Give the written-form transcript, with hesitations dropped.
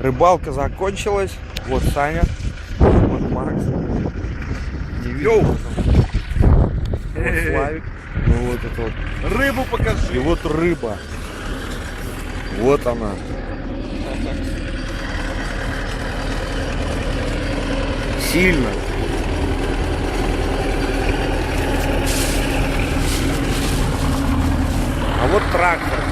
Рыбалка закончилась. Вот Саня. Вот Макс. Не видел. Вот Славик. Ну вот это вот. Рыбу покажи. И вот рыба. Вот она. Сильно. А вот трактор.